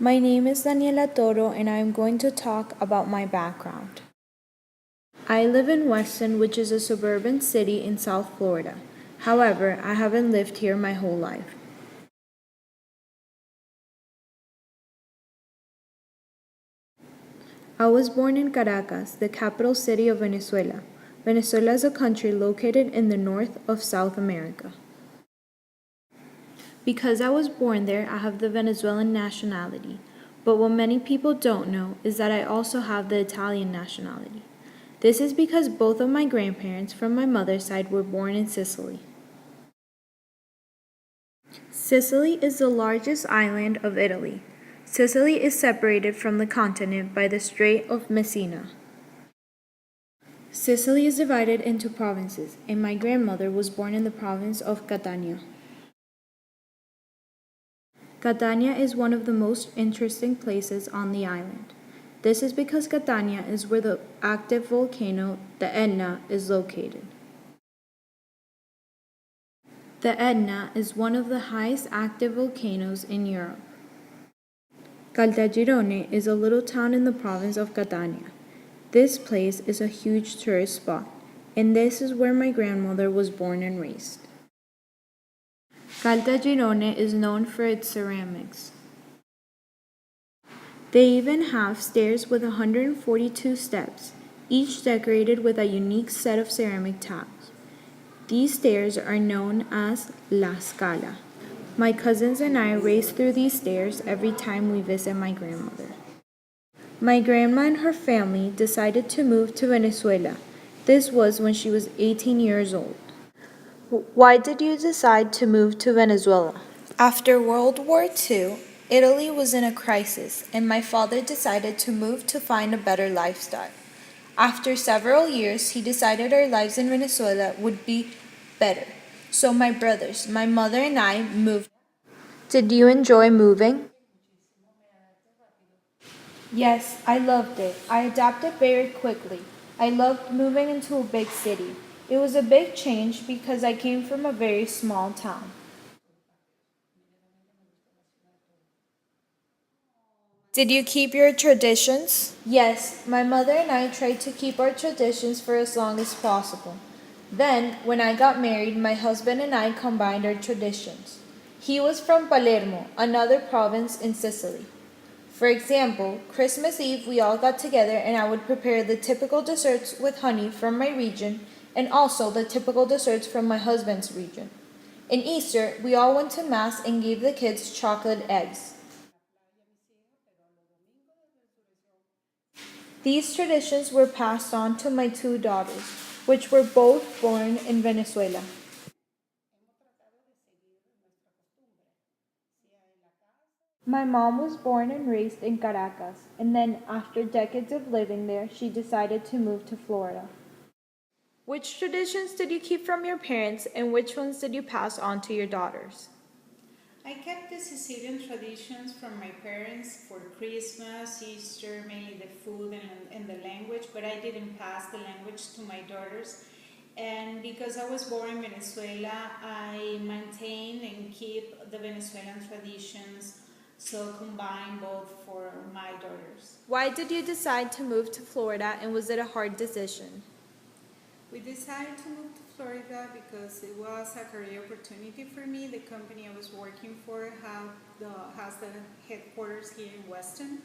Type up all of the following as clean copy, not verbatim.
My name is Daniela Toro, and I am going to talk about my background. I live in Weston, which is a suburban city in South Florida. However, I haven't lived here my whole life. I was born in Caracas, the capital city of Venezuela. Venezuela is a country located in the north of South America. Because I was born there, I have the Venezuelan nationality. But what many people don't know is that I also have the Italian nationality. This is because both of my grandparents from my mother's side were born in Sicily. Sicily is the largest island of Italy. Sicily is separated from the continent by the Strait of Messina. Sicily is divided into provinces, and my grandmother was born in the province of Catania. Catania is one of the most interesting places on the island. This is because Catania is where the active volcano, the Etna, is located. The Etna is one of the highest active volcanoes in Europe. Caltagirone is a little town in the province of Catania. This place is a huge tourist spot, and this is where my grandmother was born and raised. Caltagirone is known for its ceramics. They even have stairs with 142 steps, each decorated with a unique set of ceramic taps. These stairs are known as La Scala. My cousins and I race through these stairs every time we visit my grandmother. My grandma and her family decided to move to Venezuela. This was when she was 18 years old. Why did you decide to move to Venezuela? After World War II, Italy was in a crisis, and my father decided to move to find a better lifestyle. After several years, he decided our lives in Venezuela would be better. So my brothers, my mother, and I moved. Did you enjoy moving? Yes, I loved it. I adapted very quickly. I loved moving into a big city. It was a big change because I came from a very small town. Did you keep your traditions? Yes, my mother and I tried to keep our traditions for as long as possible. Then, when I got married, my husband and I combined our traditions. He was from Palermo, another province in Sicily. For example, Christmas Eve we all got together and I would prepare the typical desserts with honey from my region and also the typical desserts from my husband's region. In Easter, we all went to Mass and gave the kids chocolate eggs. These traditions were passed on to my two daughters, which were both born in Venezuela. My mom was born and raised in Caracas, and then after decades of living there, she decided to move to Florida. Which traditions did you keep from your parents, and which ones did you pass on to your daughters? I kept the Sicilian traditions from my parents for Christmas, Easter, mainly the food and the language, but I didn't pass the language to my daughters. And because I was born in Venezuela, I maintain and keep the Venezuelan traditions, so combine both for my daughters. Why did you decide to move to Florida, and was it a hard decision? We decided to move to Florida because it was a career opportunity for me. The company I was working for has the headquarters here in Weston.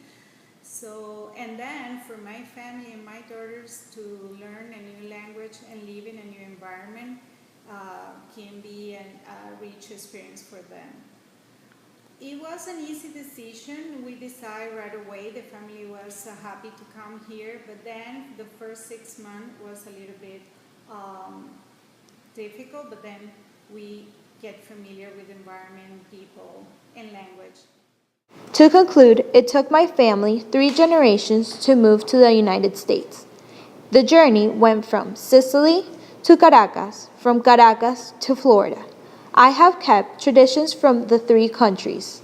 So, and then for my family and my daughters to learn a new language and live in a new environment can be a rich experience for them. It was an easy decision. We decided right away. The family was happy to come here, but then the first 6 months was a little bit difficult, but then we get familiar with environment, people, and language. To conclude, it took my family 3 generations to move to the United States. The journey went from Sicily to Caracas, from Caracas to Florida. I have kept traditions from the 3 countries.